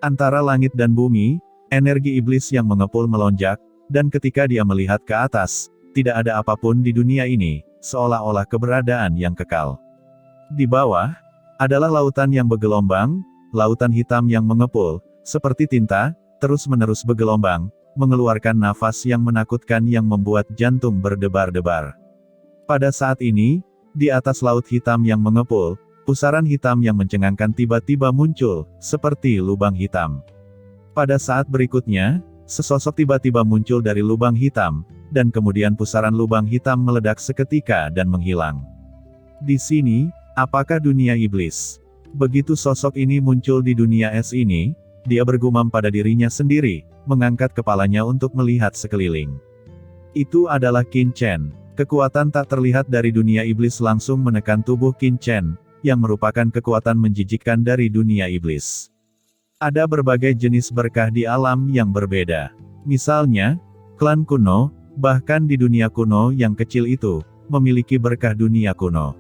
Antara langit dan bumi, energi iblis yang mengepul melonjak, dan ketika dia melihat ke atas, tidak ada apapun di dunia ini, seolah-olah keberadaan yang kekal. Di bawah, adalah lautan yang bergelombang, lautan hitam yang mengepul, seperti tinta, terus-menerus bergelombang, mengeluarkan nafas yang menakutkan yang membuat jantung berdebar-debar. Pada saat ini, di atas laut hitam yang mengepul, pusaran hitam yang mencengangkan tiba-tiba muncul, seperti lubang hitam. Pada saat berikutnya, sesosok tiba-tiba muncul dari lubang hitam, dan kemudian pusaran lubang hitam meledak seketika dan menghilang. Di sini, apakah dunia iblis? Begitu sosok ini muncul di dunia es ini, dia bergumam pada dirinya sendiri, mengangkat kepalanya untuk melihat sekeliling. Itu adalah Qin Chen. Kekuatan tak terlihat dari dunia iblis langsung menekan tubuh Qin Chen, yang merupakan kekuatan menjijikkan dari dunia iblis. Ada berbagai jenis berkah di alam yang berbeda. Misalnya, klan kuno, bahkan di dunia kuno yang kecil itu, memiliki berkah dunia kuno.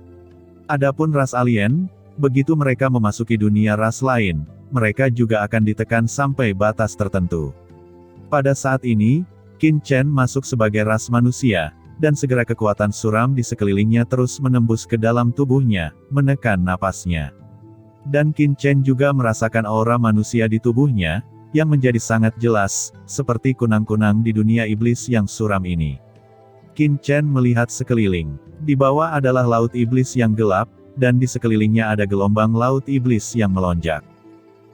Adapun ras alien, begitu mereka memasuki dunia ras lain, mereka juga akan ditekan sampai batas tertentu. Pada saat ini, Qin Chen masuk sebagai ras manusia, dan segera kekuatan suram di sekelilingnya terus menembus ke dalam tubuhnya, menekan napasnya. Dan Qin Chen juga merasakan aura manusia di tubuhnya, yang menjadi sangat jelas, seperti kunang-kunang di dunia iblis yang suram ini. Qin Chen melihat sekeliling. Di bawah adalah laut iblis yang gelap, dan di sekelilingnya ada gelombang laut iblis yang melonjak.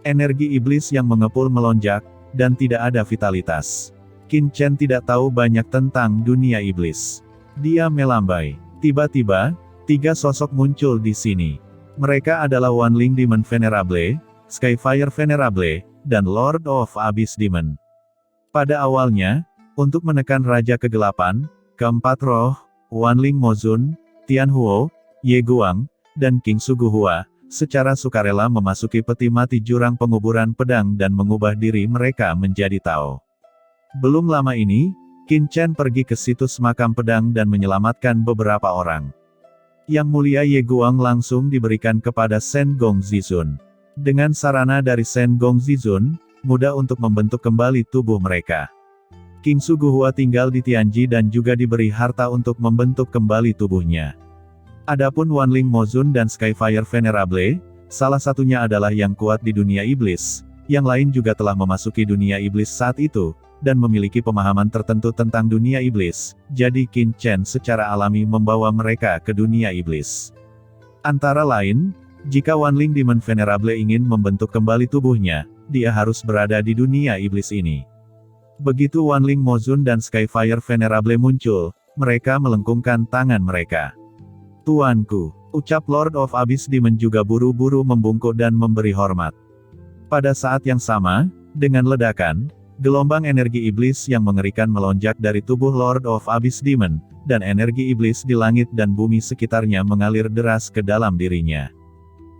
Energi iblis yang mengepul melonjak, dan tidak ada vitalitas. Qin Chen tidak tahu banyak tentang dunia iblis. Dia melambai. Tiba-tiba, 3 sosok muncul di sini. Mereka adalah Wanling Demon Venerable, Skyfire Venerable, dan Lord of Abyss Demon. Pada awalnya, untuk menekan Raja Kegelapan, keempat roh, Wanling Mozun, Tianhuo, Ye Guang, dan King Suguhua, secara sukarela memasuki peti mati jurang penguburan pedang dan mengubah diri mereka menjadi Tao. Belum lama ini, Qin Chen pergi ke situs makam pedang dan menyelamatkan beberapa orang. Yang Mulia Ye Guang langsung diberikan kepada Shen Gong Zizun. Dengan sarana dari Shen Gong Zizun, mudah untuk membentuk kembali tubuh mereka. King Suguhua tinggal di Tianji dan juga diberi harta untuk membentuk kembali tubuhnya. Adapun Wanling Mozun dan Skyfire Venerable, salah satunya adalah yang kuat di dunia iblis, yang lain juga telah memasuki dunia iblis saat itu, dan memiliki pemahaman tertentu tentang dunia iblis, jadi Qin Chen secara alami membawa mereka ke dunia iblis. Antara lain, jika Wanling Demon Venerable ingin membentuk kembali tubuhnya, dia harus berada di dunia iblis ini. Begitu Wanling Mozun dan Skyfire Venerable muncul, mereka melengkungkan tangan mereka. "Tuanku," ucap Lord of Abyss Demon juga buru-buru membungkuk dan memberi hormat. Pada saat yang sama, dengan ledakan, gelombang energi iblis yang mengerikan melonjak dari tubuh Lord of Abyss Demon, dan energi iblis di langit dan bumi sekitarnya mengalir deras ke dalam dirinya.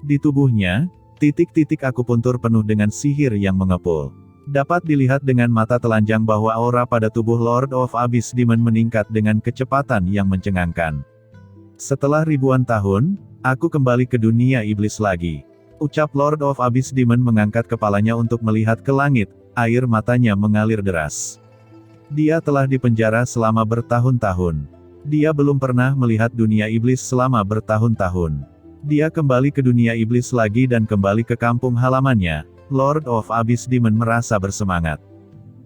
Di tubuhnya, titik-titik akupuntur penuh dengan sihir yang mengepul. Dapat dilihat dengan mata telanjang bahwa aura pada tubuh Lord of Abyss Demon meningkat dengan kecepatan yang mencengangkan. "Setelah ribuan tahun, aku kembali ke dunia iblis lagi," ucap Lord of Abyss Demon mengangkat kepalanya untuk melihat ke langit. Air matanya mengalir deras. Dia telah dipenjara selama bertahun-tahun. Dia belum pernah melihat dunia iblis selama bertahun-tahun. Dia kembali ke dunia iblis lagi dan kembali ke kampung halamannya. Lord of Abyss Demon merasa bersemangat.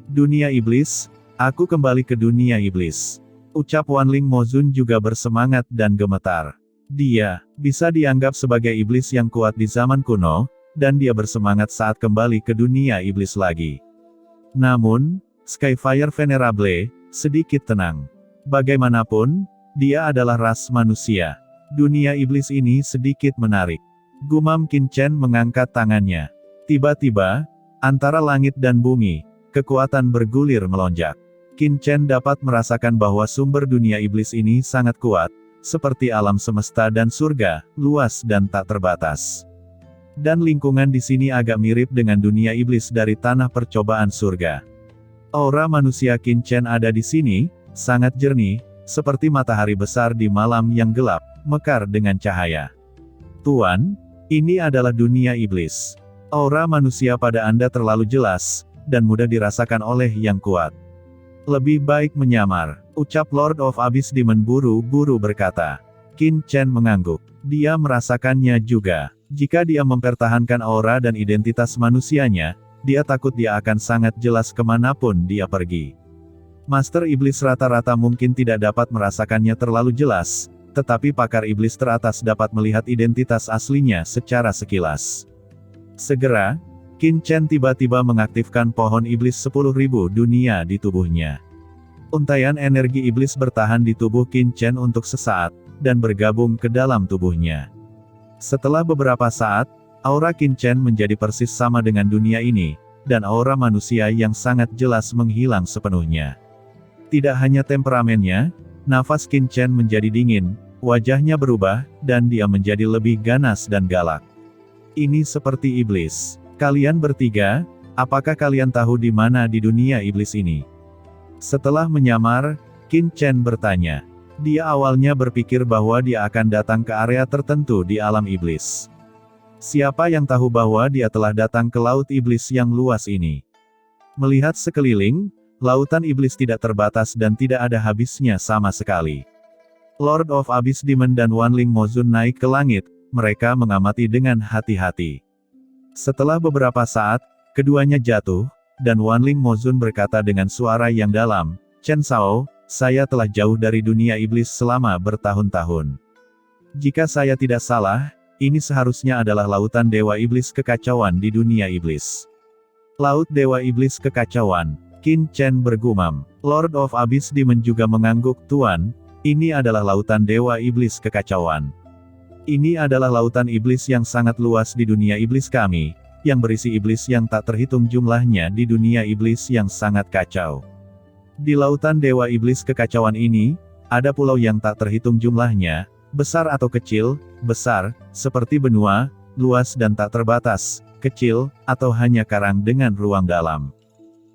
"Dunia iblis, aku kembali ke dunia iblis," ucap Wanling Mozun juga bersemangat dan gemetar. Dia bisa dianggap sebagai iblis yang kuat di zaman kuno, dan dia bersemangat saat kembali ke dunia iblis lagi. Namun, Skyfire Venerable sedikit tenang. Bagaimanapun, dia adalah ras manusia. Dunia iblis ini sedikit menarik. Gumam Qin Chen mengangkat tangannya. Tiba-tiba, antara langit dan bumi, kekuatan bergulir melonjak. Qin Chen dapat merasakan bahwa sumber dunia iblis ini sangat kuat, seperti alam semesta dan surga, luas dan tak terbatas. Dan lingkungan di sini agak mirip dengan dunia iblis dari tanah percobaan surga. Aura manusia Qin Chen ada di sini, sangat jernih, seperti matahari besar di malam yang gelap, mekar dengan cahaya. "Tuan, ini adalah dunia iblis." Aura manusia pada Anda terlalu jelas, dan mudah dirasakan oleh yang kuat. Lebih baik menyamar, ucap Lord of Abyss Demon buru-buru berkata. Qin Chen mengangguk. Dia merasakannya juga. Jika dia mempertahankan aura dan identitas manusianya, dia takut dia akan sangat jelas kemanapun dia pergi. Master Iblis rata-rata mungkin tidak dapat merasakannya terlalu jelas, tetapi pakar iblis teratas dapat melihat identitas aslinya secara sekilas. Segera, Qin Chen tiba-tiba mengaktifkan pohon iblis 10.000 dunia di tubuhnya. Untaian energi iblis bertahan di tubuh Qin Chen untuk sesaat, dan bergabung ke dalam tubuhnya. Setelah beberapa saat, aura Qin Chen menjadi persis sama dengan dunia ini, dan aura manusia yang sangat jelas menghilang sepenuhnya. Tidak hanya temperamennya, nafas Qin Chen menjadi dingin, wajahnya berubah, dan dia menjadi lebih ganas dan galak. Ini seperti iblis. Kalian bertiga, apakah kalian tahu di mana di dunia iblis ini? Setelah menyamar, Qin Chen bertanya. Dia awalnya berpikir bahwa dia akan datang ke area tertentu di alam iblis. Siapa yang tahu bahwa dia telah datang ke laut iblis yang luas ini? Melihat sekeliling, lautan iblis tidak terbatas dan tidak ada habisnya sama sekali. Lord of Abyss Demon dan Wanling Mozun naik ke langit, mereka mengamati dengan hati-hati. Setelah beberapa saat, keduanya jatuh, dan Wanling Mozun berkata dengan suara yang dalam, Chen Shao, saya telah jauh dari dunia iblis selama bertahun-tahun. Jika saya tidak salah, ini seharusnya adalah lautan Dewa Iblis Kekacauan di dunia iblis. Laut Dewa Iblis Kekacauan, Qin Chen bergumam. Lord of Abyss Demon juga mengangguk, Tuan, ini adalah lautan Dewa Iblis Kekacauan. Ini adalah lautan iblis yang sangat luas di dunia iblis kami, yang berisi iblis yang tak terhitung jumlahnya di dunia iblis yang sangat kacau. Di lautan Dewa Iblis Kekacauan ini, ada pulau yang tak terhitung jumlahnya, besar atau kecil, besar, seperti benua, luas dan tak terbatas, kecil, atau hanya karang dengan ruang dalam.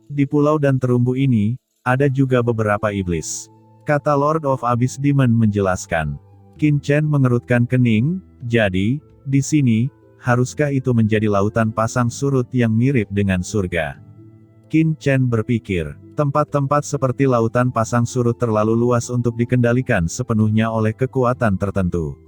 Di pulau dan terumbu ini, ada juga beberapa iblis. Kata Lord of Abyss Demon menjelaskan. Qin Chen mengerutkan kening, jadi, di sini, haruskah itu menjadi lautan pasang surut yang mirip dengan surga? Qin Chen berpikir, tempat-tempat seperti lautan pasang surut terlalu luas untuk dikendalikan sepenuhnya oleh kekuatan tertentu.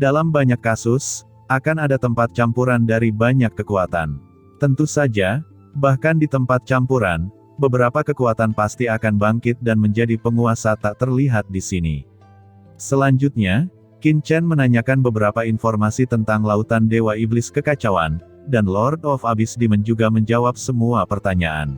Dalam banyak kasus, akan ada tempat campuran dari banyak kekuatan. Tentu saja, bahkan di tempat campuran, beberapa kekuatan pasti akan bangkit dan menjadi penguasa tak terlihat di sini. Selanjutnya, Qin Chen menanyakan beberapa informasi tentang lautan Dewa Iblis Kekacauan, dan Lord of Abyss Demon juga menjawab semua pertanyaan.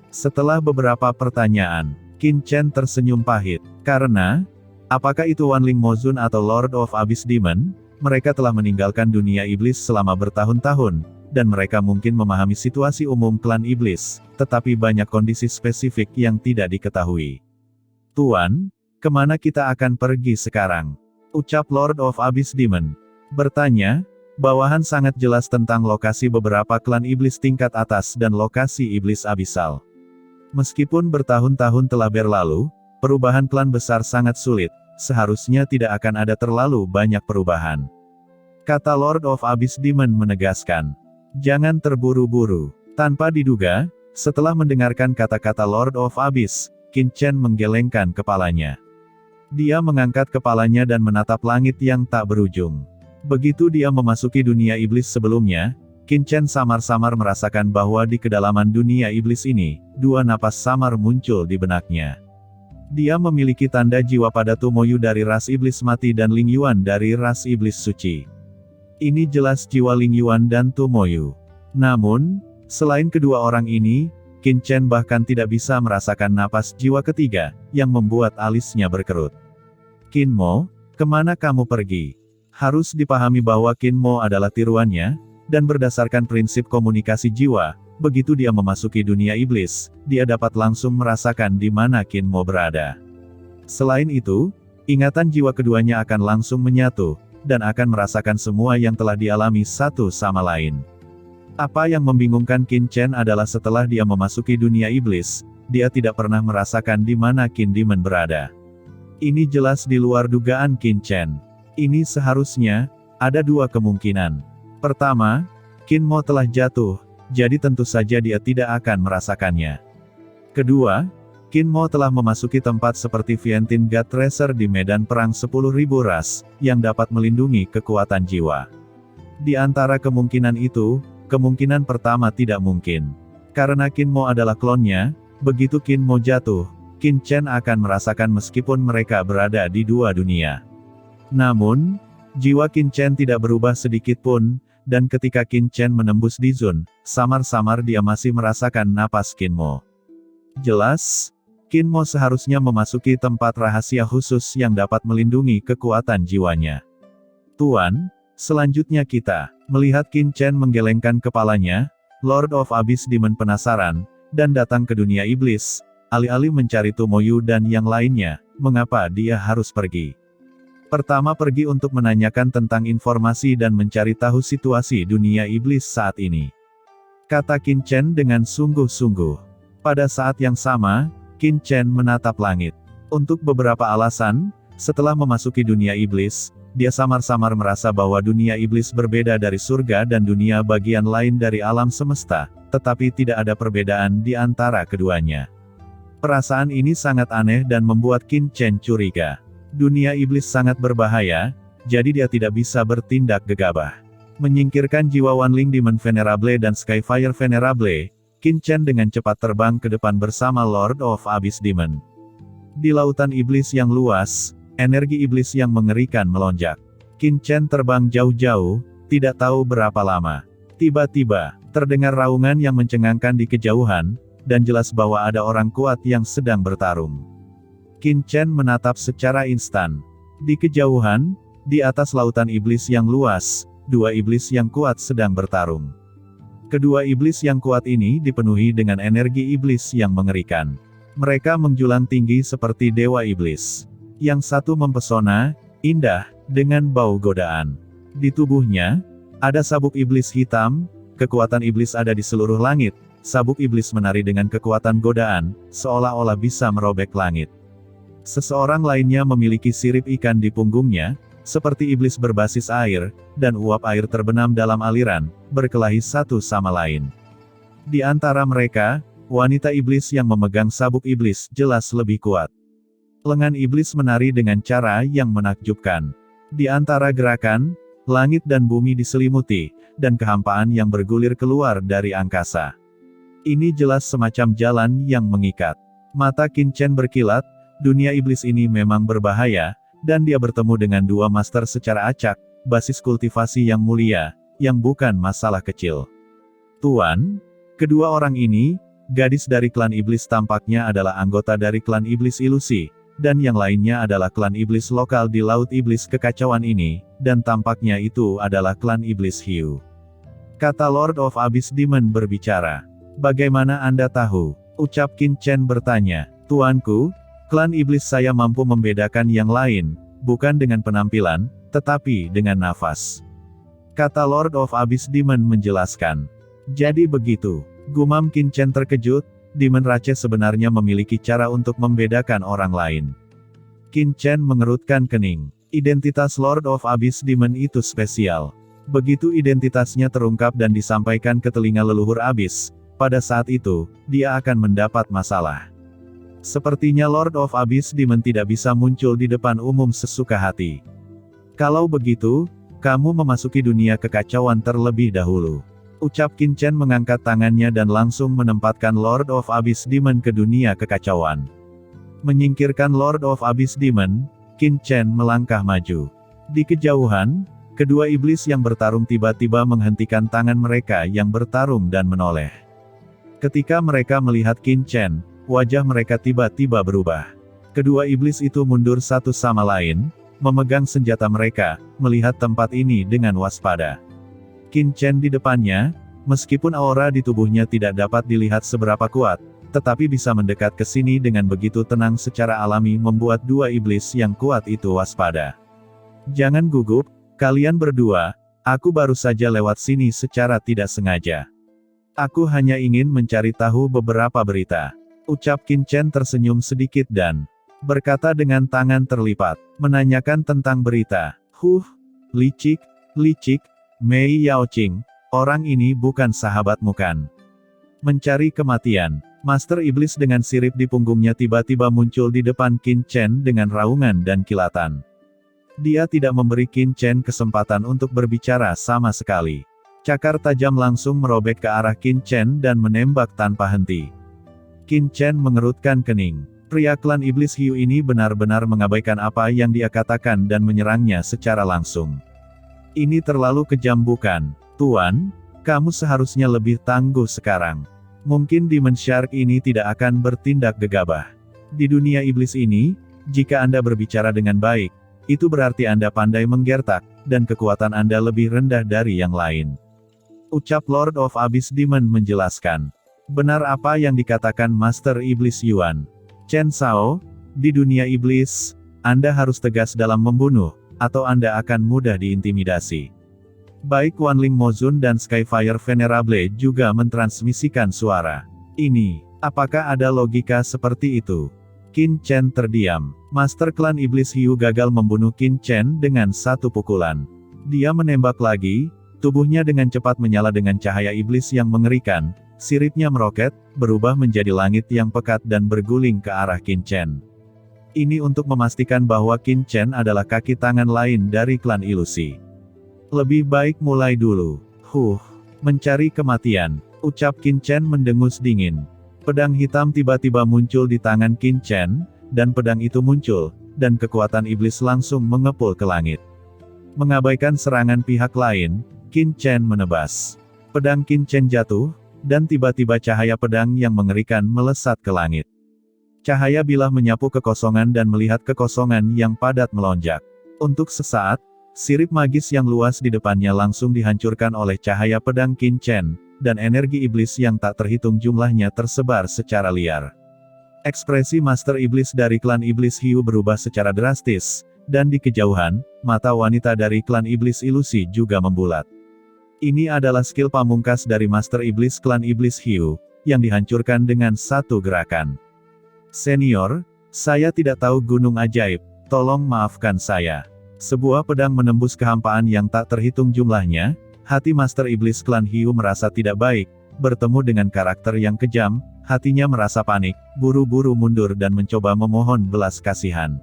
Setelah beberapa pertanyaan, Qin Chen tersenyum pahit, karena, apakah itu Wanling Mozun atau Lord of Abyss Demon, mereka telah meninggalkan dunia iblis selama bertahun-tahun, dan mereka mungkin memahami situasi umum klan iblis, tetapi banyak kondisi spesifik yang tidak diketahui. Tuan, kemana kita akan pergi sekarang? Ucap Lord of Abyss Demon. Bertanya, bawahan sangat jelas tentang lokasi beberapa klan iblis tingkat atas dan lokasi iblis abisal. Meskipun bertahun-tahun telah berlalu, perubahan klan besar sangat sulit, seharusnya tidak akan ada terlalu banyak perubahan. Kata Lord of Abyss Demon menegaskan. Jangan terburu-buru. Tanpa diduga, setelah mendengarkan kata-kata Lord of Abyss, Qin Chen menggelengkan kepalanya. Dia mengangkat kepalanya dan menatap langit yang tak berujung. Begitu dia memasuki dunia iblis sebelumnya, Qin Chen samar-samar merasakan bahwa di kedalaman dunia iblis ini, dua napas samar muncul di benaknya. Dia memiliki tanda jiwa pada Tumoyu dari ras iblis mati dan Ling Yuan dari ras iblis suci. Ini jelas jiwa Ling Yuan dan Tumoyu. Namun, selain kedua orang ini, Qin Chen bahkan tidak bisa merasakan napas jiwa ketiga, yang membuat alisnya berkerut. Qin Mo, kemana kamu pergi? Harus dipahami bahwa Qin Mo adalah tiruannya, dan berdasarkan prinsip komunikasi jiwa, begitu dia memasuki dunia iblis, dia dapat langsung merasakan di mana Qin Mo berada. Selain itu, ingatan jiwa keduanya akan langsung menyatu, dan akan merasakan semua yang telah dialami satu sama lain. Apa yang membingungkan Qin Chen adalah setelah dia memasuki dunia iblis, dia tidak pernah merasakan di mana Qin Demon berada. Ini jelas di luar dugaan Qin Chen. Ini seharusnya, ada dua kemungkinan. Pertama, Qin Mo telah jatuh, jadi tentu saja dia tidak akan merasakannya. Kedua, Qin Mo telah memasuki tempat seperti Vientin God Tracer di medan perang 10.000 ras, yang dapat melindungi kekuatan jiwa. Di antara kemungkinan itu, kemungkinan pertama tidak mungkin. Karena Qin Mo adalah klonnya, begitu Qin Mo jatuh, Qin Chen akan merasakan meskipun mereka berada di dua dunia. Namun, jiwa Qin Chen tidak berubah sedikit pun, dan ketika Qin Chen menembus Di Zun, samar-samar dia masih merasakan napas Qin Mo. Jelas, Qin Mo seharusnya memasuki tempat rahasia khusus yang dapat melindungi kekuatan jiwanya. Tuan, selanjutnya kita melihat Qin Chen menggelengkan kepalanya. Lord of Abyss Demon penasaran, dan datang ke dunia iblis, alih-alih mencari Tomoyu dan yang lainnya, mengapa dia harus pergi. Pertama pergi untuk menanyakan tentang informasi dan mencari tahu situasi dunia iblis saat ini. Kata Qin Chen dengan sungguh-sungguh. Pada saat yang sama, Qin Chen menatap langit. Untuk beberapa alasan, setelah memasuki dunia iblis, dia samar-samar merasa bahwa dunia iblis berbeda dari surga dan dunia bagian lain dari alam semesta, tetapi tidak ada perbedaan di antara keduanya. Perasaan ini sangat aneh dan membuat Qin Chen curiga. Dunia iblis sangat berbahaya, jadi dia tidak bisa bertindak gegabah. Menyingkirkan jiwa Wanling Demon Venerable dan Skyfire Venerable, Qin Chen dengan cepat terbang ke depan bersama Lord of Abyss Demon. Di lautan iblis yang luas, energi iblis yang mengerikan melonjak. Qin Chen terbang jauh-jauh, tidak tahu berapa lama. Tiba-tiba, terdengar raungan yang mencengangkan di kejauhan, dan jelas bahwa ada orang kuat yang sedang bertarung. Qin Chen menatap secara instan. Di kejauhan, di atas lautan iblis yang luas, dua iblis yang kuat sedang bertarung. Kedua iblis yang kuat ini dipenuhi dengan energi iblis yang mengerikan. Mereka menjulang tinggi seperti dewa iblis. Yang satu mempesona, indah, dengan bau godaan. Di tubuhnya, ada sabuk iblis hitam, kekuatan iblis ada di seluruh langit, sabuk iblis menari dengan kekuatan godaan, seolah-olah bisa merobek langit. Seseorang lainnya memiliki sirip ikan di punggungnya, seperti iblis berbasis air, dan uap air terbenam dalam aliran, berkelahi satu sama lain. Di antara mereka, wanita iblis yang memegang sabuk iblis jelas lebih kuat. Lengan iblis menari dengan cara yang menakjubkan. Di antara gerakan, langit dan bumi diselimuti, dan kehampaan yang bergulir keluar dari angkasa. Ini jelas semacam jalan yang mengikat. Mata Qin Chen berkilat, dunia iblis ini memang berbahaya, dan dia bertemu dengan dua master secara acak, basis kultivasi yang mulia, yang bukan masalah kecil. Tuan, kedua orang ini, gadis dari klan iblis tampaknya adalah anggota dari klan iblis ilusi, dan yang lainnya adalah klan iblis lokal di Laut Iblis Kekacauan ini, dan tampaknya itu adalah klan iblis hiu. Kata Lord of Abyss Demon berbicara. Bagaimana Anda tahu? Ucap Qin Chen bertanya. Tuanku, klan iblis saya mampu membedakan yang lain, bukan dengan penampilan, tetapi dengan nafas. Kata Lord of Abyss Demon menjelaskan. Jadi begitu, gumam Qin Chen terkejut. Demon Rache sebenarnya memiliki cara untuk membedakan orang lain. Qin Chen mengerutkan kening. Identitas Lord of Abyss Demon itu spesial. Begitu identitasnya terungkap dan disampaikan ke telinga leluhur Abyss, pada saat itu, dia akan mendapat masalah. Sepertinya Lord of Abyss Demon tidak bisa muncul di depan umum sesuka hati. Kalau begitu, kamu memasuki dunia kekacauan terlebih dahulu. Ucap Qin Chen mengangkat tangannya dan langsung menempatkan Lord of Abyss Demon ke dunia kekacauan. Menyingkirkan Lord of Abyss Demon, Qin Chen melangkah maju. Di kejauhan, kedua iblis yang bertarung tiba-tiba menghentikan tangan mereka yang bertarung dan menoleh. Ketika mereka melihat Qin Chen, wajah mereka tiba-tiba berubah. Kedua iblis itu mundur satu sama lain, memegang senjata mereka, melihat tempat ini dengan waspada. Qin Chen di depannya, meskipun aura di tubuhnya tidak dapat dilihat seberapa kuat, tetapi bisa mendekat ke sini dengan begitu tenang secara alami membuat dua iblis yang kuat itu waspada. Jangan gugup, kalian berdua, aku baru saja lewat sini secara tidak sengaja. Aku hanya ingin mencari tahu beberapa berita. Ucap Qin Chen tersenyum sedikit dan berkata dengan tangan terlipat, menanyakan tentang berita. Licik, Mei Yaoqing, Orang ini bukan sahabatmu kan? Mencari kematian. Master Iblis dengan sirip di punggungnya tiba-tiba muncul di depan Qin Chen dengan raungan dan kilatan. Dia tidak memberi Qin Chen kesempatan untuk berbicara sama sekali. Cakar tajam langsung merobek ke arah Qin Chen dan menembak tanpa henti. Qin Chen mengerutkan kening. Pria klan Iblis Hiu ini benar-benar mengabaikan apa yang dia katakan dan menyerangnya secara langsung. Ini terlalu kejam bukan, Tuan? Kamu seharusnya lebih tangguh sekarang. Mungkin Demon Shark ini tidak akan bertindak gegabah. Di dunia iblis ini, jika Anda berbicara dengan baik, itu berarti Anda pandai menggertak, dan kekuatan Anda lebih rendah dari yang lain. Ucap Lord of Abyss Demon menjelaskan. Benar apa yang dikatakan Master Iblis Yuan. Chen Shao, di dunia iblis, Anda harus tegas dalam membunuh, atau Anda akan mudah diintimidasi. Baik Wanling Mozun dan Skyfire Venerable juga mentransmisikan suara. Ini, apakah ada logika seperti itu? Qin Chen terdiam. Master klan Iblis Hiu gagal membunuh Qin Chen dengan satu pukulan. Dia menembak lagi, tubuhnya dengan cepat menyala dengan cahaya iblis yang mengerikan, siripnya meroket, berubah menjadi langit yang pekat dan berguling ke arah Qin Chen. Ini untuk memastikan bahwa Qin Chen adalah kaki tangan lain dari klan ilusi. Lebih baik mulai dulu. Mencari kematian. Ucap Qin Chen mendengus dingin. Pedang hitam tiba-tiba muncul di tangan Qin Chen, dan pedang itu muncul, dan kekuatan iblis langsung mengepul ke langit. Mengabaikan serangan pihak lain, Qin Chen menebas. Pedang Qin Chen jatuh, dan tiba-tiba cahaya pedang yang mengerikan melesat ke langit. Cahaya bilah menyapu kekosongan dan melihat kekosongan yang padat melonjak. Untuk sesaat, sirip magis yang luas di depannya langsung dihancurkan oleh cahaya pedang Qin Chen, dan energi iblis yang tak terhitung jumlahnya tersebar secara liar. Ekspresi Master Iblis dari klan Iblis Hiu berubah secara drastis, dan di kejauhan, mata wanita dari klan Iblis Ilusi juga membulat. Ini adalah skill pamungkas dari Master Iblis klan Iblis Hiu, yang dihancurkan dengan satu gerakan. Senior, saya tidak tahu gunung ajaib, tolong maafkan saya. Sebuah pedang menembus kehampaan yang tak terhitung jumlahnya, hati Master Iblis klan Hiu merasa tidak baik, bertemu dengan karakter yang kejam, hatinya merasa panik, buru-buru mundur dan mencoba memohon belas kasihan.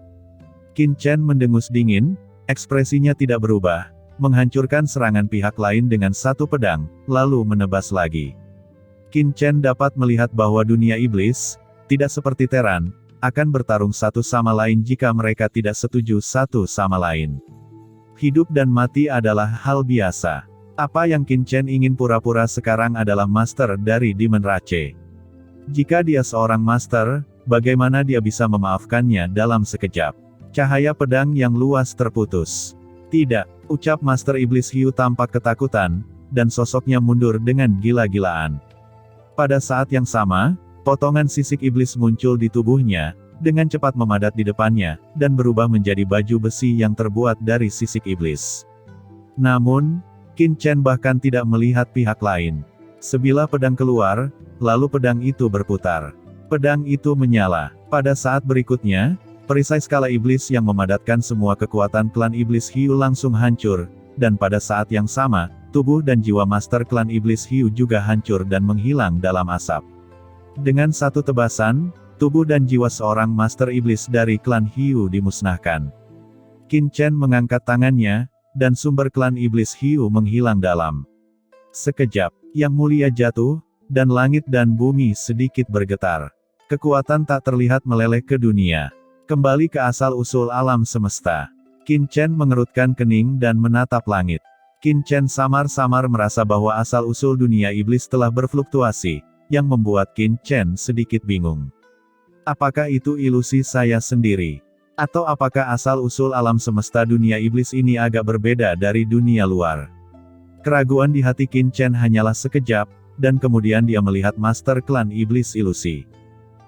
Qin Chen mendengus dingin, ekspresinya tidak berubah, menghancurkan serangan pihak lain dengan satu pedang, lalu menebas lagi. Qin Chen dapat melihat bahwa dunia iblis, tidak seperti Teran, akan bertarung satu sama lain jika mereka tidak setuju satu sama lain. Hidup dan mati adalah hal biasa. Apa yang Qin Chen ingin pura-pura sekarang adalah master dari Demon Rache. Jika dia seorang master, bagaimana dia bisa memaafkannya dalam sekejap? Cahaya pedang yang luas terputus. Tidak, ucap Master Iblis Hiu tampak ketakutan, dan sosoknya mundur dengan gila-gilaan. Pada saat yang sama, potongan sisik iblis muncul di tubuhnya, dengan cepat memadat di depannya, dan berubah menjadi baju besi yang terbuat dari sisik iblis. Namun, Qin Chen bahkan tidak melihat pihak lain. Sebilah pedang keluar, lalu pedang itu berputar. Pedang itu menyala. Pada saat berikutnya, perisai skala iblis yang memadatkan semua kekuatan klan Iblis Hiu langsung hancur, dan pada saat yang sama, tubuh dan jiwa Master klan Iblis Hiu juga hancur dan menghilang dalam asap. Dengan satu tebasan, tubuh dan jiwa seorang Master Iblis dari klan Hiu dimusnahkan. Qin Chen mengangkat tangannya, dan sumber klan Iblis Hiu menghilang dalam. Sekejap, Yang Mulia jatuh, dan langit dan bumi sedikit bergetar. Kekuatan tak terlihat meleleh ke dunia. Kembali ke asal-usul alam semesta. Qin Chen mengerutkan kening dan menatap langit. Qin Chen samar-samar merasa bahwa asal-usul dunia iblis telah berfluktuasi, yang membuat Qin Chen sedikit bingung. Apakah itu ilusi saya sendiri? Atau apakah asal-usul alam semesta dunia iblis ini agak berbeda dari dunia luar? Keraguan di hati Qin Chen hanyalah sekejap, dan kemudian dia melihat Master klan Iblis Ilusi.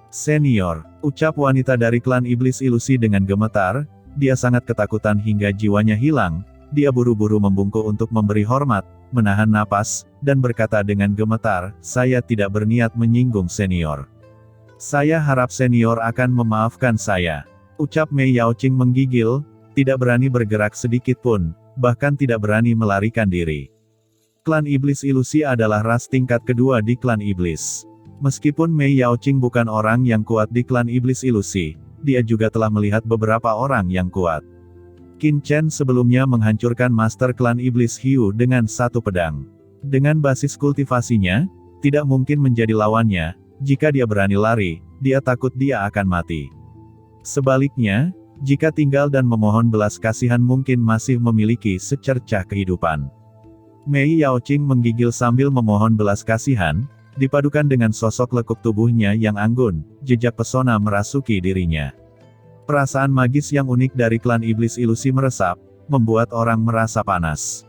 Senior, ucap wanita dari klan Iblis Ilusi dengan gemetar, dia sangat ketakutan hingga jiwanya hilang, dia buru-buru membungkuk untuk memberi hormat, menahan napas, dan berkata dengan gemetar, saya tidak berniat menyinggung senior. Saya harap senior akan memaafkan saya. Ucap Mei Yaoqing menggigil, tidak berani bergerak sedikit pun, bahkan tidak berani melarikan diri. Klan Iblis Ilusi adalah ras tingkat kedua di Klan Iblis. Meskipun Mei Yaoqing bukan orang yang kuat di Klan Iblis Ilusi, dia juga telah melihat beberapa orang yang kuat. Qin Chen sebelumnya menghancurkan Master Klan Iblis Hiu dengan satu pedang. Dengan basis kultivasinya, tidak mungkin menjadi lawannya. Jika dia berani lari, dia takut dia akan mati. Sebaliknya, jika tinggal dan memohon belas kasihan mungkin masih memiliki secercah kehidupan. Mei Yaoqing menggigil sambil memohon belas kasihan, dipadukan dengan sosok lekuk tubuhnya yang anggun, jejak pesona merasuki dirinya. Perasaan magis yang unik dari Klan Iblis Ilusi meresap, membuat orang merasa panas.